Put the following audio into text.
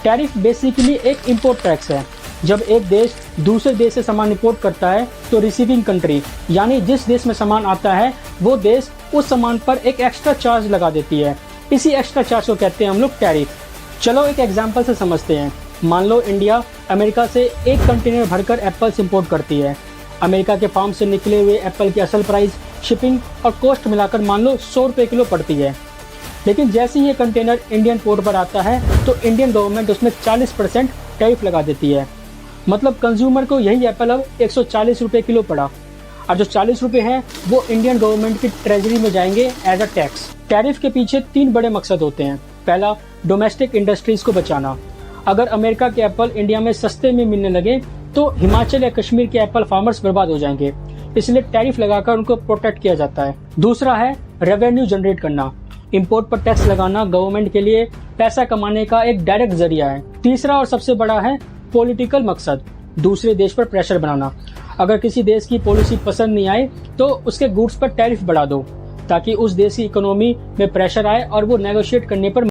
Tariff basically एक import tax है। जब एक देश दूसरे देश से सामान इंपोर्ट करता है तो रिसीविंग कंट्री यानी जिस देश में सामान आता है वो देश उस सामान पर एक एक्स्ट्रा चार्ज लगा देती है। इसी एक्स्ट्रा चार्ज को कहते हैं हम लोग टैरिफ। चलो एक एग्जांपल से समझते हैं। मान लो इंडिया अमेरिका से एक कंटेनर भरकर एप्पल्स इंपोर्ट करती है। अमेरिका के फार्म से निकले हुए एप्पल की असल प्राइस, शिपिंग और कॉस्ट मिलाकर मान लो 100 रुपये किलो पड़ती है। लेकिन जैसे ही ये कंटेनर इंडियन पोर्ट पर आता है तो इंडियन गवर्नमेंट उसमें 40% टैरिफ लगा देती है। मतलब कंज्यूमर को यही एप्पल अब 140 रुपये किलो पड़ा और जो 40 रुपये हैं वो इंडियन गवर्नमेंट की ट्रेजरी में जाएंगे एज अ टैक्स। टैरिफ के पीछे 3 बड़े मकसद होते हैं। पहला, डोमेस्टिक इंडस्ट्रीज को बचाना। अगर अमेरिका के एप्पल इंडिया में सस्ते में मिलने लगे तो हिमाचल या कश्मीर के एप्पल फार्मर्स बर्बाद हो जाएंगे, इसलिए टैरिफ लगाकर उनको प्रोटेक्ट किया जाता है। दूसरा है रेवेन्यू जनरेट करना। इंपोर्ट पर टैक्स लगाना गवर्नमेंट के लिए पैसा कमाने का एक डायरेक्ट जरिया है। तीसरा और सबसे बड़ा है पॉलिटिकल मकसद, दूसरे देश पर प्रेशर बनाना। अगर किसी देश की पॉलिसी पसंद नहीं आए तो उसके गुड्स पर टैरिफ बढ़ा दो ताकि उस देश की इकोनॉमी में प्रेशर आए और वो नेगोशिएट करने पर